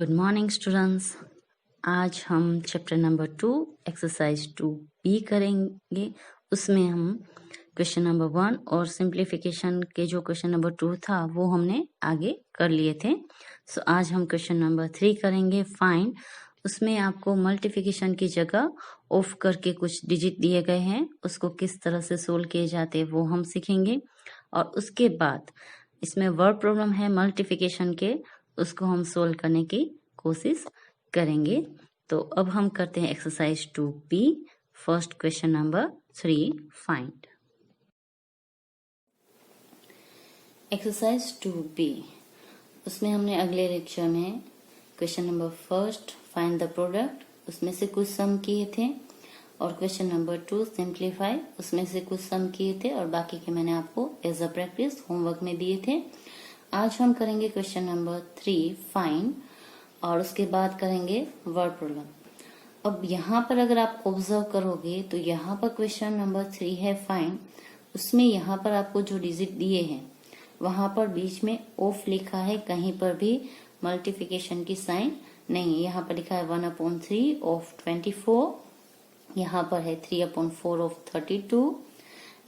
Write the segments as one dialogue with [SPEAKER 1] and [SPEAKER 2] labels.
[SPEAKER 1] Good morning students. आज हम chapter number 2 exercise 2B करेंगे। उसमें हम क्वेश्चन नंबर 1 और सिंप्लीफिकेशन के जो क्वेश्चन नंबर 2 था वो हमने आगे कर लिए थे। सो आज हम क्वेश्चन नंबर 3 करेंगे फाइंड। उसमें आपको मल्टीप्लिकेशन की जगह ऑफ करके कुछ डिजिट दिए गए हैं, उसको किस तरह से सोल्व किए जाते हैं वो हम सीखेंगे। और उसके बाद इसमें वर्ड प्रॉब्लम है मल्टीप्लिकेशन के, उसको हम सोल्व करने की कोशिश करेंगे। तो अब हम करते हैं exercise 2B। First question number 3 find. Exercise 2B, उसमें हमने अगले लेक्चर में question number first find the product, उसमें से कुछ सम किए थे, और क्वेश्चन नंबर 2 सिंप्लीफाई, उसमें से कुछ सम किए थे, और बाकी के मैंने आपको एज अ प्रैक्टिस होमवर्क में दिए थे। आज हम करेंगे क्वेश्चन नंबर 3 फाइंड, और उसके बाद करेंगे वर्ड प्रॉब्लम। अब यहाँ पर अगर आप ऑब्जर्व करोगे तो यहाँ पर क्वेश्चन नंबर 3 है फाइंड, उसमें यहाँ पर आपको जो डिजिट दिए हैं वहां पर बीच में ऑफ लिखा है, कहीं पर भी मल्टीप्लिकेशन की साइन नहीं। यहाँ पर लिखा है 1/3 ऑफ 24, यहाँ पर है 3/4 ऑफ 32,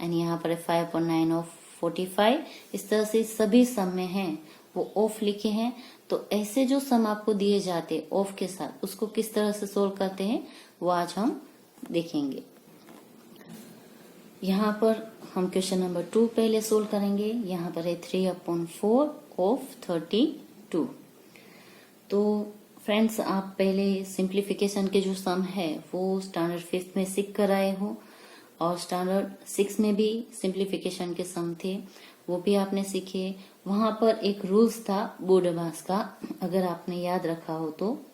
[SPEAKER 1] एंड यहाँ पर है 5/9 ऑफ 45। इस तरह से सभी सम में है वो ऑफ लिखे हैं। तो ऐसे जो सम आपको दिए जाते ऑफ के साथ, उसको किस तरह से सोल्व करते हैं वो आज हम देखेंगे। यहाँ पर हम क्वेश्चन नंबर 2 पहले सोल्व करेंगे। यहाँ पर है 3/4 ऑफ 32। तो फ्रेंड्स, आप पहले सिंप्लीफिकेशन के जो सम है वो स्टैंडर्ड 5th में सीख कर आए हो, और स्टैंडर्ड 6 में भी सिंप्लीफिकेशन के सम थे, वो भी आपने सीखे। वहां पर एक रूल्स था बोडमास का, अगर आपने याद रखा हो तो।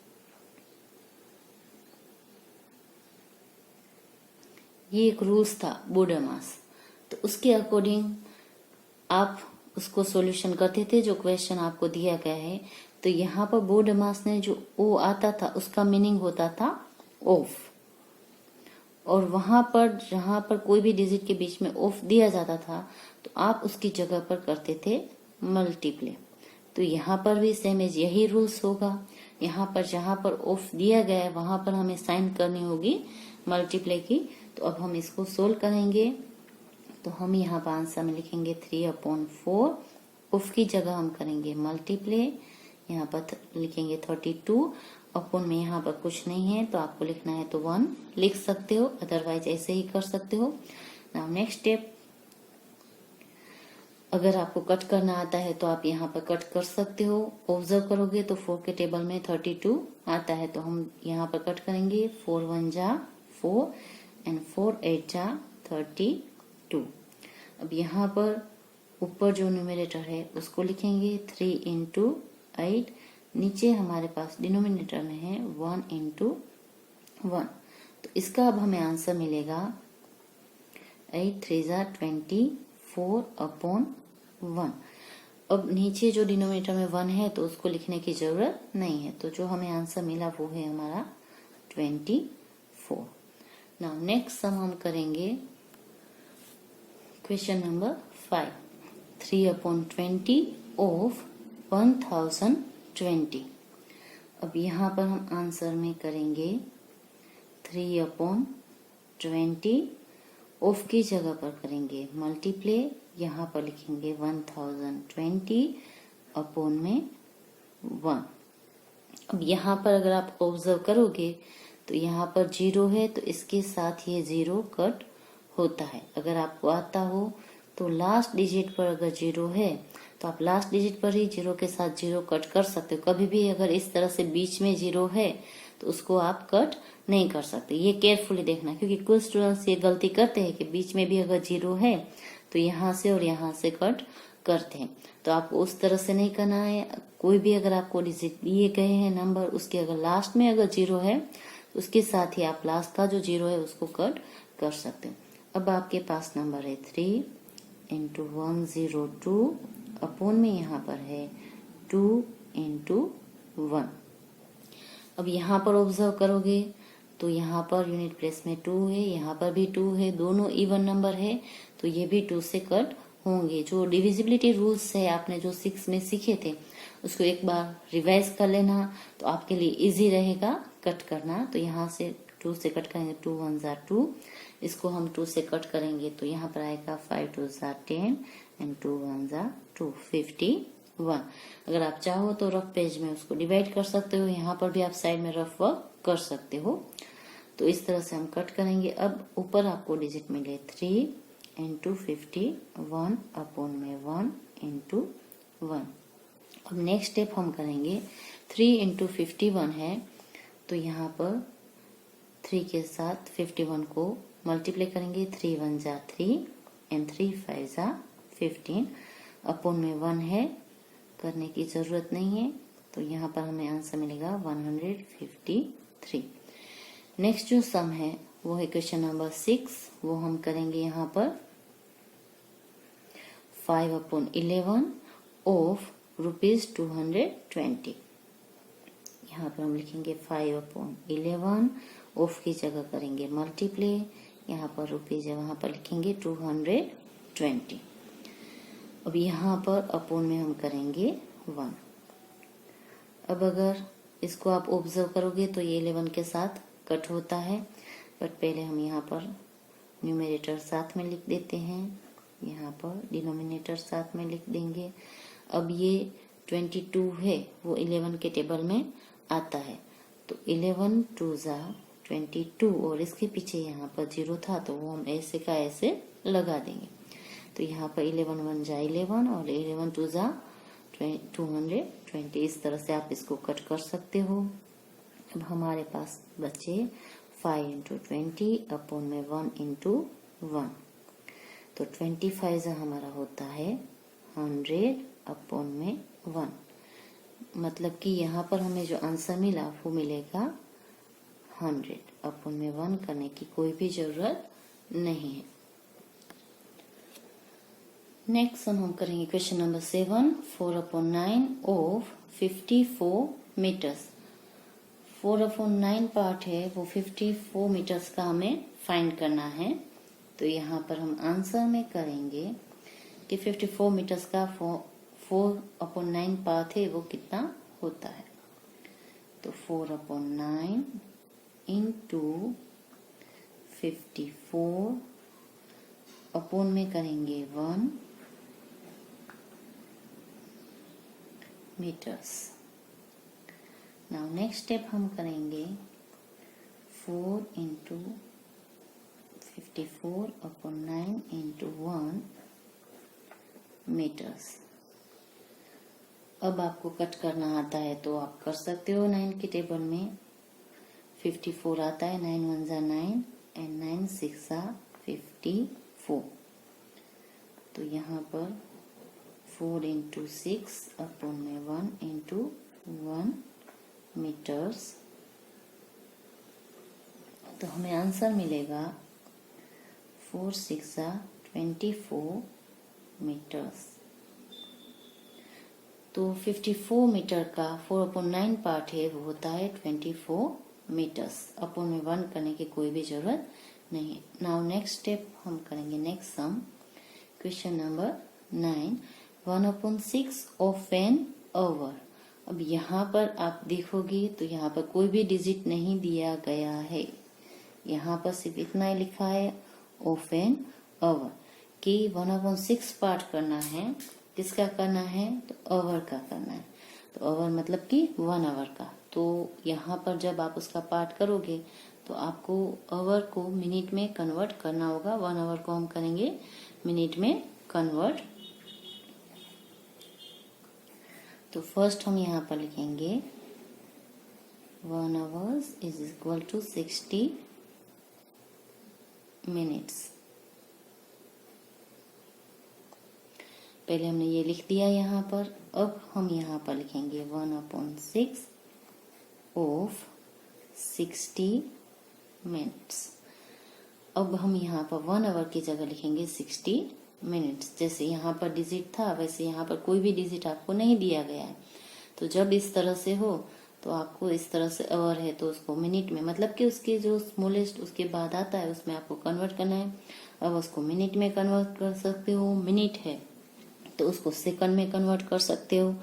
[SPEAKER 1] ये एक रूल्स था बोडमास, तो उसके अकॉर्डिंग आप उसको सॉल्यूशन करते थे जो क्वेश्चन आपको दिया गया है। तो यहाँ पर बोडमास ने जो ओ आता था उसका मीनिंग होता था ऑफ, और वहां पर जहां पर कोई भी डिजिट के बीच में ऑफ दिया जाता था तो आप उसकी जगह पर करते थे मल्टीप्ले। तो यहाँ पर भी सेम एज यही रूल्स होगा। यहाँ पर जहां पर ऑफ दिया गया है वहां पर हमें साइन करनी होगी मल्टीप्ले की। तो अब हम इसको सोल्व करेंगे। तो हम यहाँ पर आंसर में लिखेंगे 3/4, ऑफ की जगह हम करेंगे मल्टीप्ले। यहाँ पर लिखेंगे 32, अपॉन में यहाँ पर कुछ नहीं है तो आपको लिखना है तो 1 लिख सकते हो, अदरवाइज ऐसे ही कर सकते हो। नाउ नेक्स्ट स्टेप, अगर आपको कट करना आता है तो आप यहाँ पर कट कर सकते हो। ऑब्जर्व करोगे तो 4 के टेबल में 32 आता है, तो हम यहाँ पर कट करेंगे। 4 1 जा 4 एंड 4 8 जा 32। अब यहाँ पर ऊपर जो न्यूमरेटर है उसको लिखेंगे 3 × 8, नीचे हमारे पास डिनोमिनेटर में है 1 × 1। तो इसका अब हमें आंसर मिलेगा 8 3 जा 24/1। अब नीचे जो डिनोमिनेटर में 1 है तो उसको लिखने की जरूरत नहीं है, तो जो हमें आंसर मिला वो है हमारा 24। नाउ नेक्स्ट सम हम करेंगे क्वेश्चन नंबर 5, 3/20 ऑफ 1020। अब यहाँ पर हम आंसर में करेंगे 3/20, ऑफ की जगह पर करेंगे मल्टीप्ले। यहाँ पर लिखेंगे 1020 अपॉन में 1। अब यहाँ पर अगर आप ऑब्जर्व करोगे तो यहाँ पर 0 है तो इसके साथ ये 0 कट होता है। अगर आपको आता हो तो लास्ट डिजिट पर अगर 0 है तो आप लास्ट डिजिट पर ही 0 के साथ 0 कट कर सकते हो। कभी भी अगर इस तरह से बीच में 0 है तो उसको आप कट नहीं कर सकते। ये केयरफुली देखना, क्योंकि कुछ स्टूडेंट्स ये गलती करते हैं कि बीच में भी अगर 0 है तो यहाँ से और यहाँ से कट करते हैं। तो आपको उस तरह से नहीं करना है। कोई भी अगर आपको डिजिट दिए गए हैं नंबर, उसके अगर लास्ट में अगर 0 है तो उसके साथ ही आप लास्ट का जो 0 है उसको कट कर सकते हो। अब आपके पास नंबर है 3 × 102 अपॉन में यहाँ पर है 2 × 1। अब यहाँ पर ऑब्जर्व करोगे तो यहाँ पर यूनिट प्लेस में 2 है, यहाँ पर भी 2 है, दोनों इवन नंबर है तो ये भी 2 से कट होंगे। जो डिविजिबिलिटी रूल्स है आपने जो 6 में सीखे थे उसको एक बार रिवाइज कर लेना तो आपके लिए इजी रहेगा कट करना। तो यहाँ से 2 से कट करेंगे, 2 1 जार 2, इसको हम 2 से कट करेंगे तो यहाँ पर आएगा 5 2 जार 10 एंड 2 1 जार 2, 51। अगर आप चाहो तो रफ पेज में उसको डिवाइड कर सकते हो, यहाँ पर भी आप साइड में रफ वर्क कर सकते हो। तो इस तरह से हम कट करेंगे। अब ऊपर आपको डिजिट मिले 3 इंटू 51 अपॉन में 1 इंटू 1। अब नेक्स्ट स्टेप हम करेंगे 3 इंटू 51 है तो यहाँ पर 3 के साथ 51 को मल्टीप्लाई करेंगे, 3 1 जा 3 एंड 3 5 जा 15 अपॉन में 1 है, करने की जरूरत नहीं है। तो यहाँ पर हमें आंसर मिलेगा 153। नेक्स्ट जो सम है वो है क्वेश्चन नंबर 6, वो हम करेंगे यहाँ पर 5 अपॉन 11 ऑफ ₹220। यहाँ पर हम लिखेंगे 5 अपॉन 11, ऑफ की जगह करेंगे मल्टीप्लाई, यहाँ पर रुपीज है वहां पर लिखेंगे 220। अब यहाँ पर अपॉन में हम करेंगे 1। अब अगर इसको आप ऑब्जर्व करोगे तो ये 11 के साथ कट होता है, बट पहले हम यहाँ पर न्यूमरेटर साथ में लिख देते हैं, यहाँ पर डिनोमिनेटर साथ में लिख देंगे। अब ये 22 है वो 11 के टेबल में आता है, तो 11 2 जा 22 और इसके पीछे यहाँ पर 0 था तो वो हम ऐसे का ऐसे लगा देंगे। तो यहाँ पर 11 1 जा 11 और 11 2 जा 220। इस तरह से आप इसको कट कर सकते हो। अब हमारे पास बचे 5 इंटू 20 अपॉन में 1 इंटू 1, तो 25 हमारा होता है 100 अपॉन में 1। मतलब कि यहाँ पर हमें जो आंसर मिला वो मिलेगा 100 अपॉन में 1, करने की कोई भी जरूरत नहीं है। नेक्स्ट हम करेंगे question number 7, 4 upon 9 of 54 metres. 4 upon 9 part है वो 54 मीटर्स का हमें फाइंड करना है। तो यहाँ पर हम आंसर में करेंगे कि 54 मीटर्स का 4 अपॉन 9 पार्ट है वो कितना होता है। तो 4 अपॉन 9 इंटू 54 अपॉन में करेंगे 1 मीटर्स। नाउ नेक्स्ट स्टेप हम करेंगे 4 इंटू 54 अपॉन 9 इंटू 1 मीटर्स। अब आपको कट करना आता है तो आप कर सकते हो। 9 के टेबल में 54 आता है, 9 1 जा 9 एंड 9 6 जा 54। तो यहाँ पर 4 इंटू 6 अपॉन में 1 इंटू 1 मीटर्स। तो हमें आंसर मिलेगा 4 6 जा 24 मीटर्स। तो 54 मीटर का 4 अपॉन 9 पार्ट है वो होता है 24 मीटर्स। अपॉन में 1 करने की कोई भी जरूरत नहीं है। नाउ नेक्स्ट स्टेप हम करेंगे next sum, question number 9, 1 upon 6 of an hour. अब यहाँ पर आप देखोगे तो यहाँ पर कोई भी डिजिट नहीं दिया गया है, यहाँ पर सिर्फ इतना ही लिखा है ऑफ एन आवर कि 1 अपॉन 6 पार्ट करना है। किसका करना है? तो आवर का करना है। तो आवर मतलब कि 1 आवर का। तो यहाँ पर जब आप उसका पार्ट करोगे तो आपको आवर को मिनट में कन्वर्ट करना होगा। 1 आवर को हम करेंगे मिनट में कन्वर्ट। तो फर्स्ट हम यहाँ पर लिखेंगे 1 hours is equal to 60 minutes. पहले हमने ये लिख दिया यहाँ पर। अब हम यहाँ पर लिखेंगे 1 अपॉन 6 ऑफ 60 मिनट्स। अब हम यहाँ पर 1 आवर की जगह लिखेंगे 60 मिनट्स। जैसे यहाँ पर डिजिट था वैसे यहाँ पर कोई भी डिजिट आपको नहीं दिया गया है। तो जब इस तरह से हो तो आपको इस तरह से आवर है तो उसको मिनट में, मतलब कि उसके जो स्मॉलेस्ट उसके बाद आता है उसमें आपको कन्वर्ट करना है। अब उसको मिनट में कन्वर्ट कर सकते हो, मिनट है तो उसको सेकंड में कन्वर्ट कर सकते हो,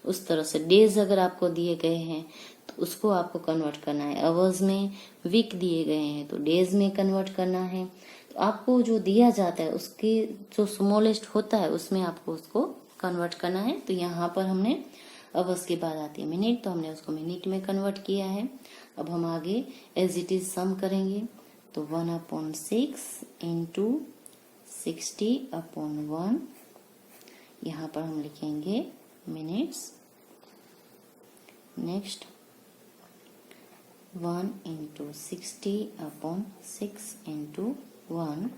[SPEAKER 1] उस तरह से डेज अगर आपको दिए गए हैं तो उसको आपको कन्वर्ट करना है। आवर्स में वीक दिए गए हैं तो डेज में कन्वर्ट करना है। तो आपको जो दिया जाता है उसके जो स्मॉलेस्ट होता है उसमें आपको उसको कन्वर्ट करना है। तो यहाँ पर हमने आवर्स के बाद आती है मिनट, तो हमने उसको मिनट में कन्वर्ट किया है। अब हम आगे एज इट इज सम करेंगे। तो 1/6 इंटू 60/1, यहाँ पर हम लिखेंगे मिनट्स। नेक्स्ट 1 इंटू 60/6 इंटू 1,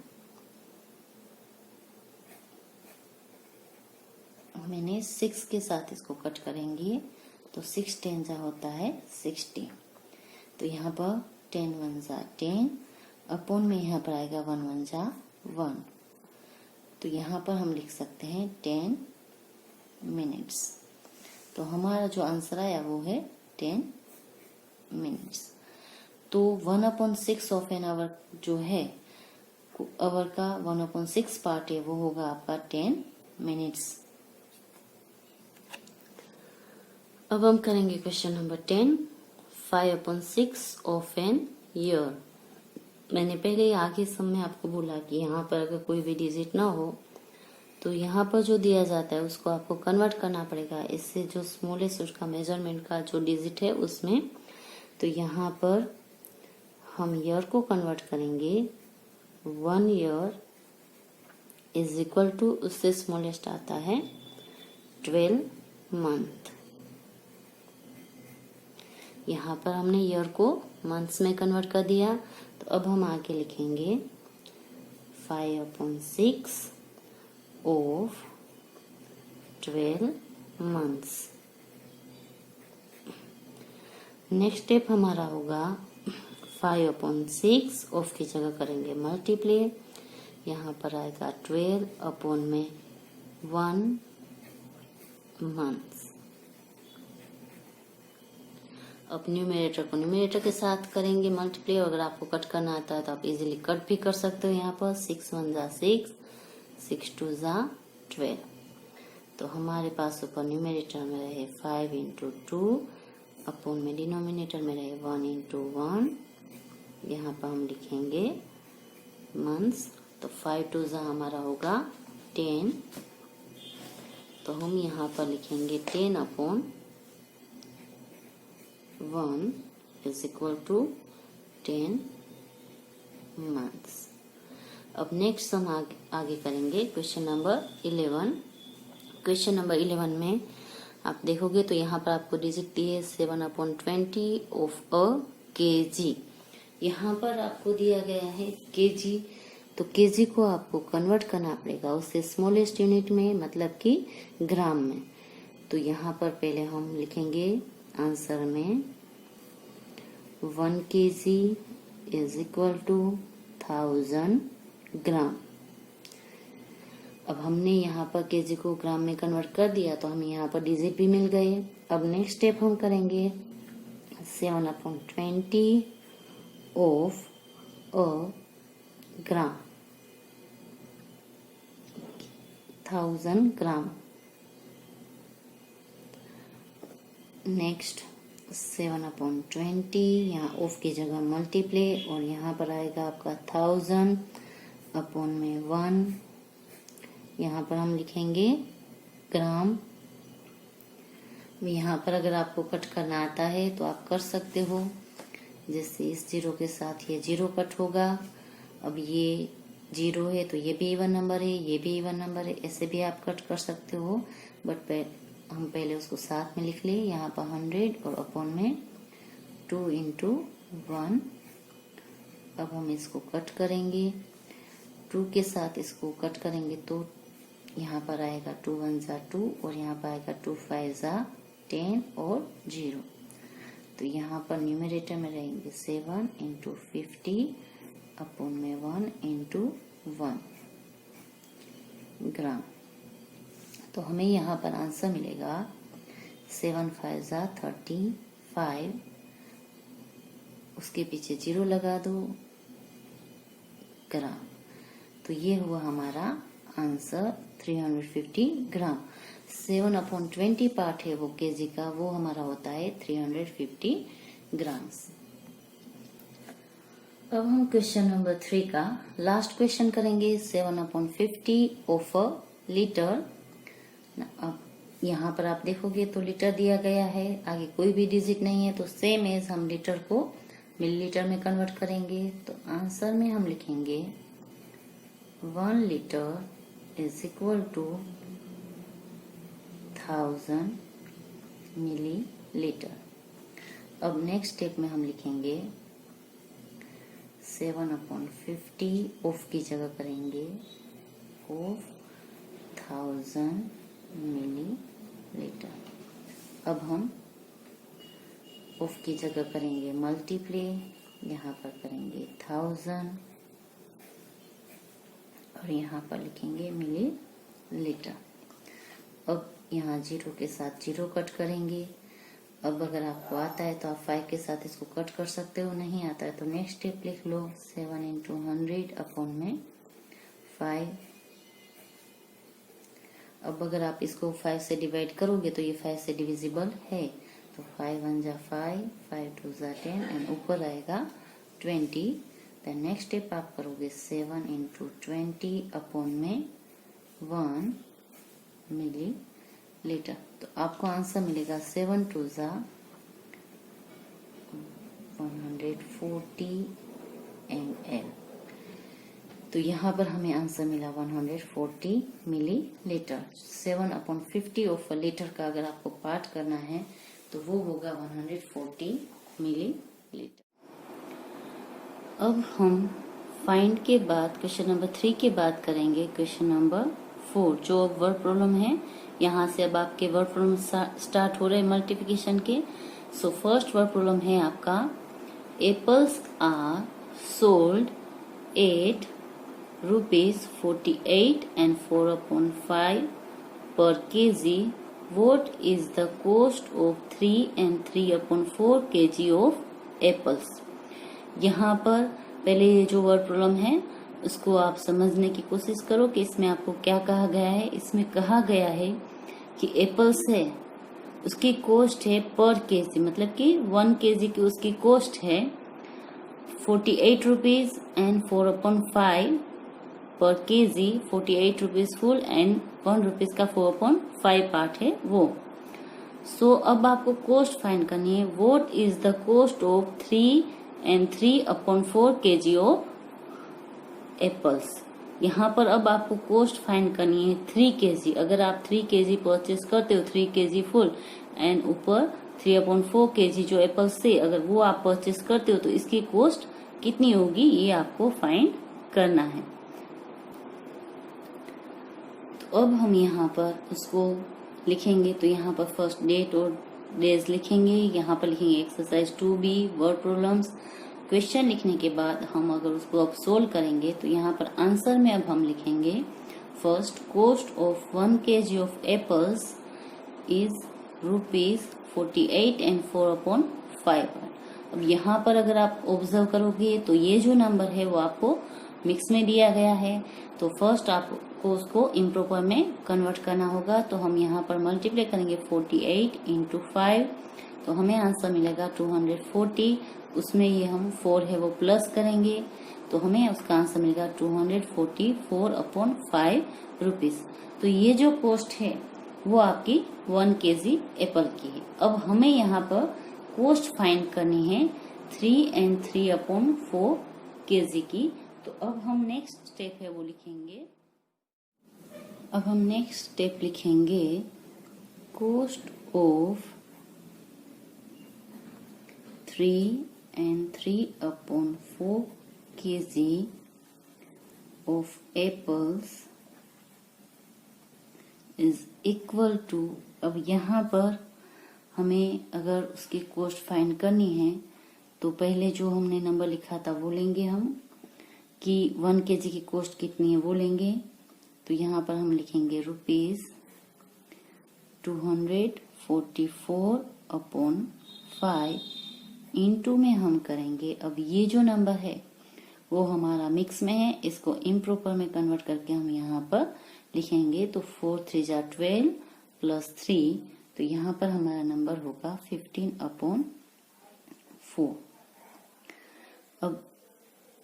[SPEAKER 1] मैंने 6 के साथ इसको कट करेंगे तो 6 10 जा होता है 60। तो यहाँ पर 10 1 जा 10 अपॉन में यहाँ पर आएगा 1 1 जा 1। तो यहाँ पर हम लिख सकते हैं 10 मिनट्स। तो हमारा जो आंसर आया वो है 10 मिनट्स। तो 1/6 ऑफ एन आवर जो है आवर का 1/6 पार्ट है वो होगा आपका 10 मिनट्स। अब हम करेंगे question number 10, 5/6 of an year. मैंने पहले आगे सब में आपको बोला कि यहाँ पर अगर कोई भी डिजिट ना हो तो यहाँ पर जो दिया जाता है उसको आपको कन्वर्ट करना पड़ेगा। इससे जो स्मॉलेस्ट उसका मेजरमेंट का जो डिजिट है उसमें, तो यहाँ पर हम ईयर को कन्वर्ट करेंगे। 1 ईयर इज इक्वल टू, उससे स्मॉलेस्ट आता है 12 मंथ। यहाँ पर हमने ईयर को मंथ्स में कन्वर्ट कर दिया। तो अब हम आगे लिखेंगे 5/6 ऑफ 12 मंथ्स। नेक्स्ट स्टेप हमारा होगा 5/6 ऑफ की जगह करेंगे मल्टीप्लाई। यहाँ पर आएगा 12 अपॉन में 1 मंथ। अब न्यूमरेटर को न्यूमरेटर के साथ करेंगे मल्टीप्लाई। अगर आपको कट करना आता है तो आप इजीली कट भी कर सकते हो। यहाँ पर 6 1 जा 6, 6 2 जा 12। तो हमारे पास ऊपर न्यूमरेटर में रहे 5 इंटू 2 अपॉन में डिनोमिनेटर में रहे 1 इंटू 1। यहाँ पर हम लिखेंगे मंथ्स। तो 5 2 जा हमारा होगा 10। तो हम यहाँ पर लिखेंगे 10 upon 1 is equal to 10 months. अब नेक्स्ट हम आगे करेंगे क्वेश्चन नंबर 11। क्वेश्चन नंबर 11 में आप देखोगे तो यहाँ पर आपको डिजिट दिए 7/20 ऑफ अ केजी। यहाँ पर आपको दिया गया है केजी, तो केजी को आपको कन्वर्ट करना पड़ेगा उससे स्मॉलेस्ट यूनिट में, मतलब कि ग्राम में। तो यहाँ पर पहले हम लिखेंगे आंसर में 1 kg इज इक्वल टू 1000 ग्राम। अब हमने यहाँ पर केजी को ग्राम में कन्वर्ट कर दिया तो हमें यहाँ पर डिजिट भी मिल गए। अब नेक्स्ट स्टेप हम करेंगे 7/20 of a gram, 1000 gram. Next 7/20, यहाँ ऑफ की जगह मल्टीप्लाई और यहाँ पर आएगा आपका 1000 अपॉन में 1। यहाँ पर हम लिखेंगे ग्राम। यहाँ पर अगर आपको कट करना आता है तो आप कर सकते हो, जैसे इस जीरो के साथ ये जीरो कट होगा। अब ये जीरो है तो ये भी इवन नंबर है, ये भी इवन नंबर है, ऐसे भी आप कट कर सकते हो। बट हम पहले उसको साथ में लिख लिए। यहाँ पर 100 और अपॉन में 2 इंटू 1। अब हम इसको कट करेंगे, 2 के साथ इसको कट करेंगे तो यहाँ पर आएगा 2 1 जा 2 और यहाँ पर आएगा 2 5 जा 10 और 0। तो यहाँ पर न्यूमरेटर में रहेंगे 7 इंटू 50 अपॉन में 1 इंटू 1 ग्राम। तो हमें यहाँ पर आंसर मिलेगा 7 5 जा 35, उसके पीछे 0 लगा दो, ग्राम। तो ये हुआ हमारा आंसर 350 ग्राम। 7/20 पार्ट है वो केजी का, वो हमारा होता है 350 ग्राम्स। अब हम क्वेश्चन नंबर 3 का लास्ट क्वेश्चन करेंगे। 7/50 ऑफ अ लीटर। अब यहाँ पर आप देखोगे तो लीटर दिया गया है, आगे कोई भी डिजिट नहीं है, तो सेम एज हम लीटर को मिलीलीटर में कन्वर्ट करेंगे। तो आंसर में हम लिखेंगे 1 litre is equal to 1000 millilitre. अब नेक्स्ट स्टेप में हम लिखेंगे 7/50 ऑफ की जगह करेंगे ऑफ 1000 मिलीलीटर। अब हम ऑफ की जगह करेंगे मल्टीप्लाई, यहाँ पर करेंगे 1000 और यहाँ पर लिखेंगे मिलीलीटर। अब यहाँ 0 के साथ 0 कट करेंगे। अब अगर आपको आता है तो आप 5 के साथ इसको कट कर सकते हो, नहीं आता है तो नेक्स्ट स्टेप लिख लो 7 × 100 अपॉन में 5। अब अगर आप इसको 5 से डिवाइड करोगे तो ये 5 से डिविजिबल है, तो 5 1 जा 5, 5 2 जा 10 एंड ऊपर आएगा 20। देन नेक्स्ट स्टेप आप करोगे 7 × 20 अपॉन में 1 मिलीलीटर। तो आपको आंसर मिलेगा 7 2 जा 140 ml। तो यहाँ पर हमें आंसर मिला 140 मिलीलीटर। 7/50 ऑफ अ लीटर का अगर आपको पार्ट करना है तो वो होगा 140 मिलीलीटर। अब हम फाइंड के बाद क्वेश्चन नंबर 3 के बाद करेंगे क्वेश्चन नंबर 4, जो वर्ड प्रॉब्लम है। यहाँ से अब आपके वर्ड प्रॉब्लम स्टार्ट हो रहे हैं मल्टीप्लिकेशन के। सो फर्स्ट वर्ड प्रॉब्लम है आपका, apples are sold at ₹48 and 4/5 per kg. What is the cost of 3 and 3/4 kg of apples? यहाँ पर पहले ये जो वर्ड प्रॉब्लम है उसको आप समझने की कोशिश करो कि इसमें आपको क्या कहा गया है। इसमें कहा गया है कि एप्पल्स है, उसकी कॉस्ट है पर केजी, मतलब कि 1 केजी की उसकी कॉस्ट है 48 रुपीज एंड 4/5 पर KG. 48 rupees full and 1 rupees का 4/5 पार्ट है वो। सो अब आपको कॉस्ट फाइंड करनी है। What is the cost of 3 and 3/4 kg of apples. यहाँ पर अब आपको कॉस्ट फाइंड करनी है 3 kg। अगर आप 3 kg परचेज करते हो, 3 kg फुल एंड ऊपर 3/4 kg जो एप्पल्स से अगर वो आप परचेज करते हो तो इसकी कॉस्ट कितनी होगी, ये आपको फाइंड करना है। तो अब हम यहाँ पर उसको लिखेंगे। तो यहाँ पर फर्स्ट डेट और डेज लिखेंगे, यहाँ पर लिखेंगे exercise 2B word problems. Question लिखने के बाद हम अगर उसको अब सोल्व करेंगे तो यहाँ पर आंसर में अब हम लिखेंगे first, cost of 1 kg of apples is ₹48 and 4/5। अब यहाँ पर अगर आप ऑब्जर्व करोगे तो ये जो नंबर है वो आपको मिक्स में दिया गया है, तो फर्स्ट आपको उसको इम्प्रॉपर में कन्वर्ट करना होगा। तो हम यहाँ पर मल्टीप्लाई करेंगे 48 × 5, तो हमें आंसर मिलेगा 240। उसमें ये हम 4 है वो प्लस करेंगे तो हमें उसका आंसर मिलेगा 244/5 रुपीज। तो ये जो कॉस्ट है वो आपकी 1 kg एप्पल की है। अब हमें यहाँ पर कॉस्ट फाइंड करनी है 3 and 3/4 kg की। तो अब हम नेक्स्ट स्टेप है वो लिखेंगे। अब हम नेक्स्ट स्टेप लिखेंगे cost of 3 and 3/4 kg of apples is equal to। अब यहाँ पर हमें अगर उसकी कॉस्ट फाइंड करनी है तो पहले जो हमने नंबर लिखा था वो लेंगे हम, कि 1 kg की कॉस्ट कितनी है वो लेंगे। तो यहाँ पर हम लिखेंगे ₹244/5 इंटू में हम करेंगे। अब ये जो नंबर है वो हमारा मिक्स में है, इसको इम्प्रॉपर में कन्वर्ट करके हम यहाँ पर लिखेंगे। तो 4 3 जा 12, प्लस 3, तो यहाँ पर हमारा नंबर होगा 15/4। अब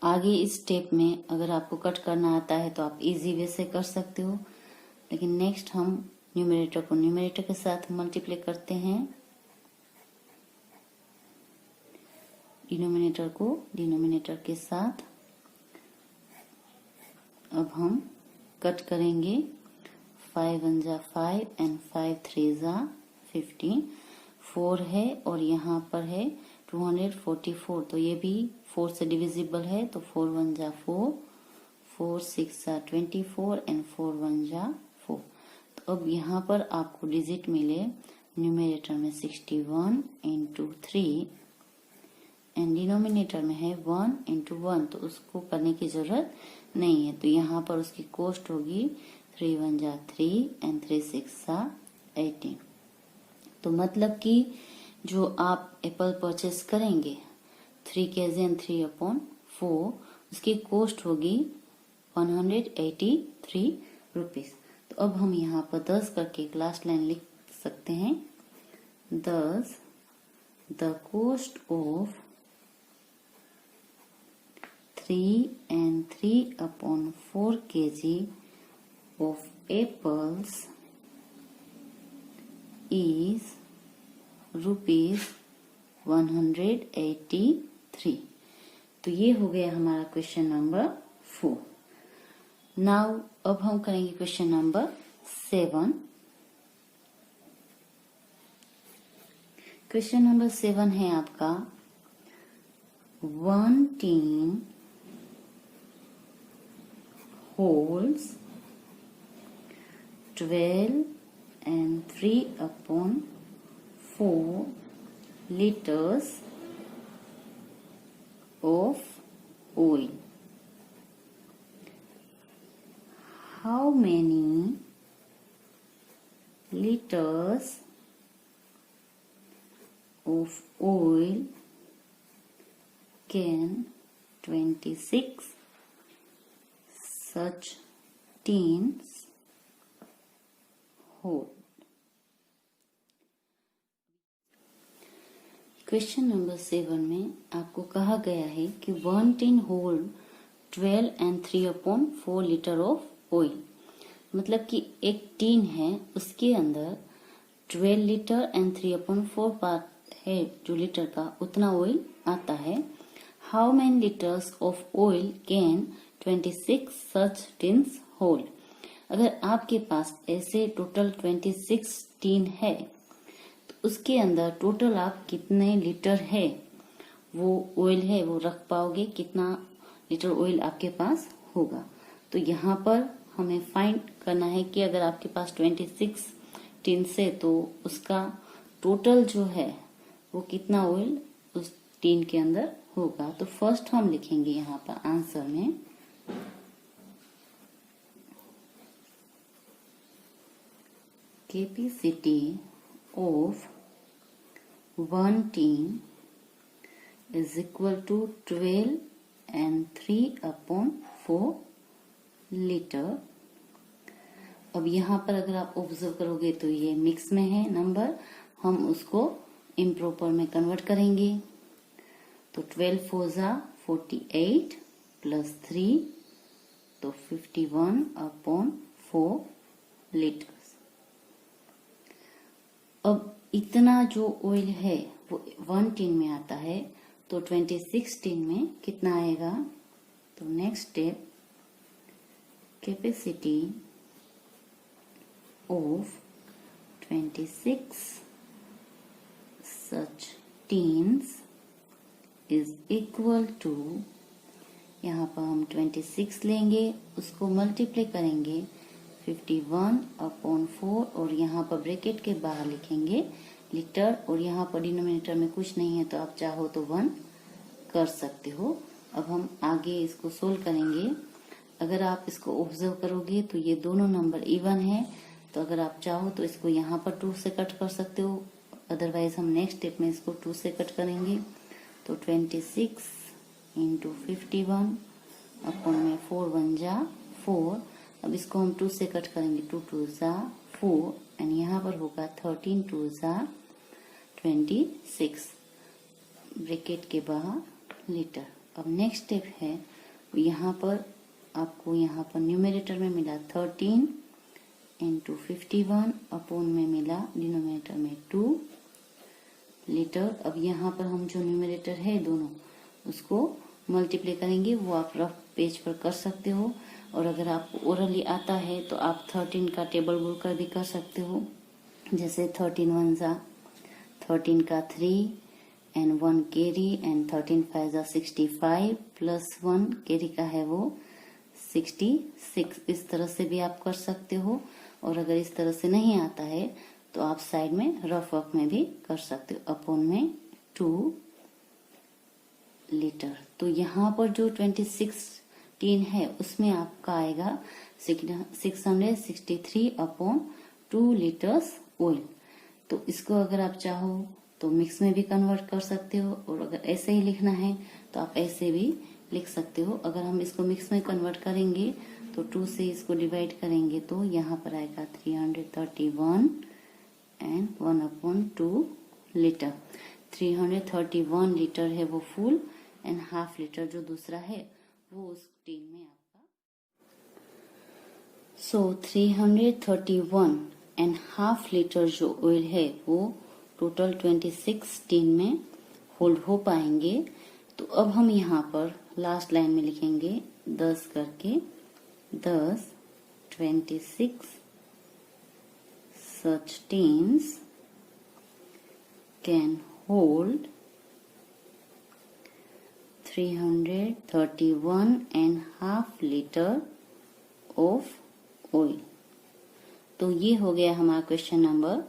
[SPEAKER 1] आगे इस स्टेप में अगर आपको कट करना आता है तो आप इजी वे से कर सकते हो, लेकिन नेक्स्ट हम न्यूमरेटर को न्यूमरेटर के साथ मल्टीप्लाई करते हैं, डिनोमिनेटर को डिनोमिनेटर के साथ। अब हम कट करेंगे, 5 1 जा 5 एंड 5 3 जा 15, 4 है और यहाँ पर है 244, तो ये भी 4 से डिविजिबल है, तो 4 1 जा 4, 4 6 जा 24 एंड 4 1 जा 4। तो अब यहाँ पर आपको डिजिट मिले न्यूमरेटर में 61 इंटू 3 एंड डिनोमिनेटर में है 1 इंटू 1, तो उसको करने की जरूरत नहीं है। तो यहाँ पर उसकी कॉस्ट होगी 3 1 जा 3 एंड 3 6 जा 18। तो मतलब कि जो आप एप्पल परचेस करेंगे 3 kg एंड 3/4, उसकी कॉस्ट होगी 183 रुपीज। तो अब हम यहाँ पर 10 करके एक लास्ट लाइन लिख सकते हैं, 10 the cost of 3 and 3/4 kg of apples is ₹183। तो ये हो गया हमारा क्वेश्चन नंबर 4। नाउ अब हम करेंगे क्वेश्चन नंबर 7। क्वेश्चन नंबर 7 है आपका 1 tin holds 12 and 3/4 liters of oil. How many liters of oil can 26 such tins hold? Question number 7 में आपको कहा गया है कि 1 tin hold 12 and 3/4 litre of oil. मतलब कि एक टीन है, उसके अंदर 12 लीटर एंड 3/4 पार्ट है जो लीटर का, उतना ऑयल आता है। How many litres of oil can 26 such tins hold? अगर आपके पास ऐसे टोटल 26 टीन है तो उसके अंदर टोटल आप कितने लीटर है वो ऑयल है वो रख पाओगे, कितना लीटर ऑयल आपके पास होगा। तो यहाँ पर हमें फाइंड करना है कि अगर आपके पास 26 टीन है तो उसका टोटल जो है वो कितना ऑयल उस टीन के अंदर होगा। तो फर्स्ट हम लिखेंगे यहाँ पर आंसर में capacity of 1 tin is equal to 12 and 3/4 litre. अब यहाँ पर अगर आप ऑब्जर्व करोगे तो ये मिक्स में है नंबर, हम उसको इम्प्रॉपर में कन्वर्ट करेंगे। तो 12 4 जा 48 प्लस 3 तो 51/4 लीटर। अब इतना जो ऑयल है वो 1 टीन में आता है, तो 26 टीन में कितना आएगा? तो next step, capacity of 26 such tins is equal to, यहाँ पर हम 26 लेंगे, उसको मल्टीप्लाई करेंगे 51/4 और यहाँ पर ब्रैकेट के बाहर लिखेंगे लीटर, और यहाँ पर डिनोमिनेटर में कुछ नहीं है तो आप चाहो तो 1 कर सकते हो। अब हम आगे इसको सोल्व करेंगे। अगर आप इसको ऑब्जर्व करोगे तो ये दोनों नंबर इवन है, तो अगर आप चाहो तो इसको यहाँ पर 2 से कट कर सकते हो, अदरवाइज हम नेक्स्ट स्टेप में इसको 2 से कट करेंगे। तो 26 इंटू 51 4 1 जा 4। अब इसको हम 2 से कट करेंगे, 2 2 जा 4 एंड यहाँ पर होगा 13 2 ज़ा 26 ब्रैकेट के बाहर लीटर। अब नेक्स्ट स्टेप है, यहाँ पर आपको यहाँ पर न्यूमरेटर में मिला 13 इंटू 51 अपॉन में मिला डिनोमिनेटर में 2 लीटर। अब यहाँ पर हम जो न्यूमरेटर है दोनों उसको मल्टीप्लाई करेंगे, वो आप रफ पेज पर कर सकते हो, और अगर आपको ओरली आता है तो आप 13 का टेबल बोलकर भी कर सकते हो। जैसे 13 1 ज़ा 13 का 3 एंड 1 कैरी एंड 13 5 ज़ा 65 प्लस 1 कैरी का है वो 66। इस तरह से भी आप कर सकते हो, और अगर इस तरह से नहीं आता है तो आप साइड में रफ वर्क में भी कर सकते हो। अपॉन में 2 लीटर। तो यहाँ पर जो 2016 है उसमें आपका आएगा 663 अपॉन 2 लीटर्स ऑयल। तो इसको अगर आप चाहो तो मिक्स में भी कन्वर्ट कर सकते हो, और अगर ऐसे ही लिखना है तो आप ऐसे भी लिख सकते हो। अगर हम इसको मिक्स में कन्वर्ट करेंगे तो 2 से इसको डिवाइड करेंगे तो यहाँ पर आएगा 331 एंड 1/2 लीटर। 331 लीटर है वो फुल, एंड हाफ लीटर जो दूसरा है वो उस टीन में आपका। सो 331 एंड हाफ लीटर जो ऑयल है वो टोटल 26 टीन में होल्ड हो पाएंगे। तो अब हम यहाँ पर लास्ट लाइन में लिखेंगे 10 करके 10 26 such tins can hold 331.5 liter of oil। तो ये हो गया हमारा question number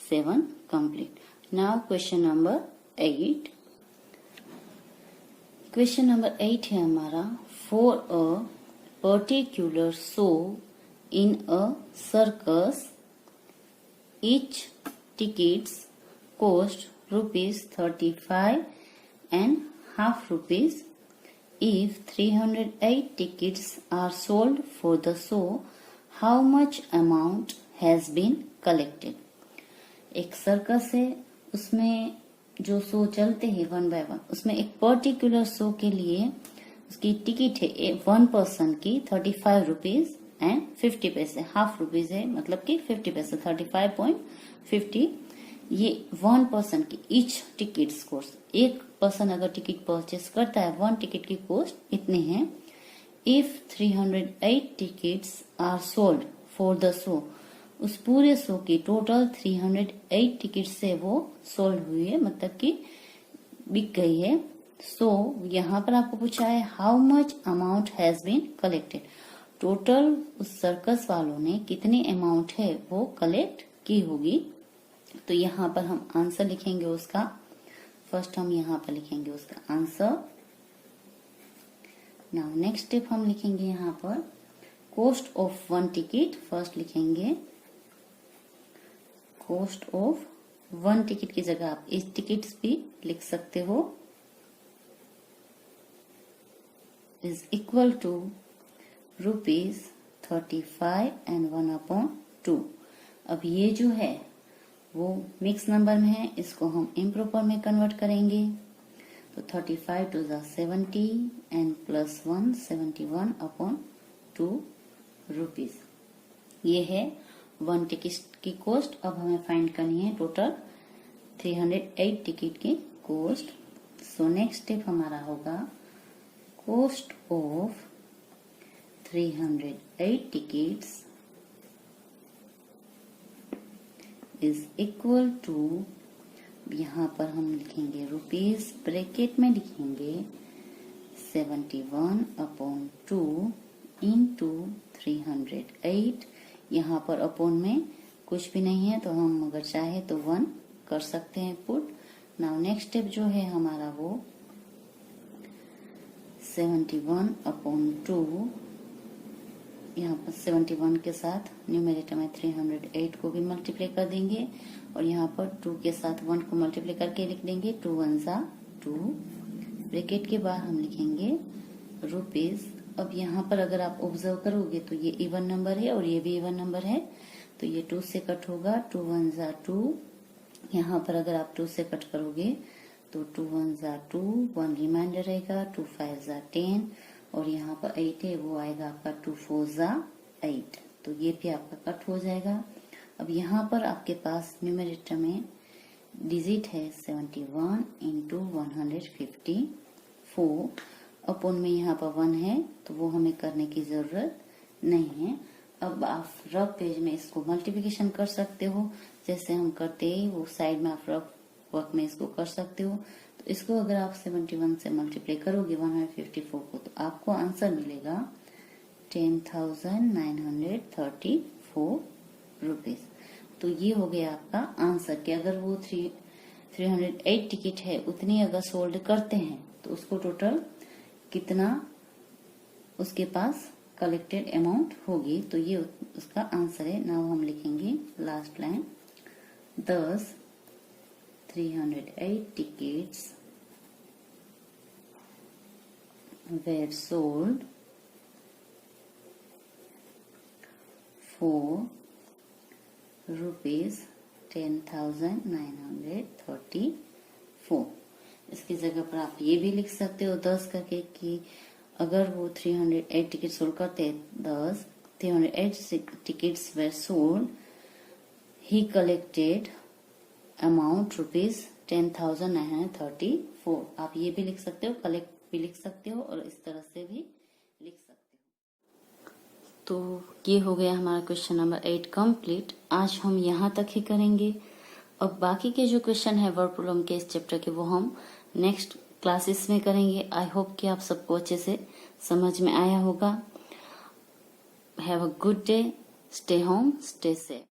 [SPEAKER 1] 7 complete. Now question number 8। Question number 8 है हमारा, for a particular show in a circus each tickets cost ₹35.5. If 308 tickets are sold for the show, how much amount has been collected? एक circus है, उसमें जो show चलते हैं 1 by 1, उसमें एक पर्टिकुलर शो के लिए उसकी टिकट है 1 पर्सन की 35 रुपीज एंड 50 पैसे, हाफ रुपीज है मतलब कि 50 पैसे 35.50। ये 1 पर्सन की ईच टिकट कॉस्ट, एक पर्सन अगर टिकट परचेस करता है 1 टिकट की कॉस्ट इतनी है। If 308 tickets are sold for the show, उस पूरे शो की टोटल 308 टिकट से वो सोल्ड हुई है, मतलब कि बिक गई है। सो यहाँ पर आपको पूछा है how much amount has been collected, total उस सर्कस वालों ने कितनी अमाउंट है वो कलेक्ट की होगी। तो यहाँ पर हम आंसर लिखेंगे उसका। फर्स्ट हम यहाँ पर लिखेंगे उसका आंसर। नाउ नेक्स्ट स्टेप हम लिखेंगे यहाँ पर कॉस्ट ऑफ 1 टिकट। फर्स्ट लिखेंगे कॉस्ट ऑफ 1 टिकट की जगह आप इस टिकट्स भी लिख सकते हो, इज इक्वल टू ₹35 एंड 1/2। अब ये जो है वो मिक्स नंबर में है, इसको हम इम्प्रॉपर में कन्वर्ट करेंगे। तो 35 2 ज़ा 70 एंड प्लस 1 71/2 रुपीज। ये है 1 टिकट की कॉस्ट। अब हमें फाइंड करनी है टोटल 308 टिकट की कॉस्ट। सो नेक्स्ट स्टेप हमारा होगा cost of 308 tickets is equal to, यहाँ पर हम लिखेंगे रुपीज, ब्रैकेट में लिखेंगे 71/2 इंटू 308। यहाँ पर अपॉन में कुछ भी नहीं है तो हम अगर चाहे तो 1 कर सकते हैं पुट। नाउ नेक्स्ट स्टेप जो है हमारा वो 71/2, यहाँ पर 71 के साथ न्यूमरेटर में 308 को भी मल्टीप्लाई कर देंगे, और यहाँ पर 2 के साथ 1 को मल्टीप्लाई करके लिख देंगे 2 1 ज़ा 2। ब्रैकेट के बाद हम लिखेंगे रुपीज। अब यहाँ पर अगर आप ऑब्जर्व करोगे तो ये इवन नंबर है और ये भी इवन नंबर है, तो ये 2 से कट होगा, 2 1 जा 2। यहाँ पर अगर आप 2 से कट करोगे तो 2 1 जा 2, 1 रिमाइंडर रहेगा, 2 5 जा 10 और यहाँ पर 8 है वो आएगा आपका 2 4 जा 8। तो ये भी आपका कट हो जाएगा। अब यहाँ पर आपके पास न्यूमरेटर में डिजिट है 71 इंटू 154 अपन में यहाँ पर 1 है तो वो हमें करने की जरूरत नहीं है। अब आप रफ पेज में इसको मल्टीप्लिकेशन कर सकते हो, जैसे हम करते ही वो साइड में आप रफ वर्क में इसको कर सकते हो। तो इसको अगर आप 71 से मल्टीप्लाई करोगे 154 को तो आपको आंसर मिलेगा 10,934 रुपीज। तो ये हो गया आपका आंसर कि अगर वो 308 टिकट है उतनी अगर सोल्ड करते हैं तो उसको टोटल कितना उसके पास कलेक्टेड अमाउंट होगी। तो ये उसका आंसर है। नाउ हम लिखेंगे last line, 308 tickets were sold for ₹10,934। इसकी जगह पर आप ये भी लिख सकते हो 10 करके कि अगर वो 308 टिकट सोल्ड करते 308 tickets were sold, he collected amount ₹10,934। आप ये भी लिख सकते हो, कलेक्ट भी लिख सकते हो और इस तरह से भी लिख सकते हो। तो ये हो गया हमारा क्वेश्चन नंबर 8 कंप्लीट। आज हम यहाँ तक ही करेंगे। अब बाकी के जो क्वेश्चन है वर्ड प्रॉब्लम के इस चैप्टर के वो हम नेक्स्ट क्लासेस में करेंगे। आई होप कि आप सबको अच्छे से समझ में आया होगा। Have a good day, stay home, stay safe.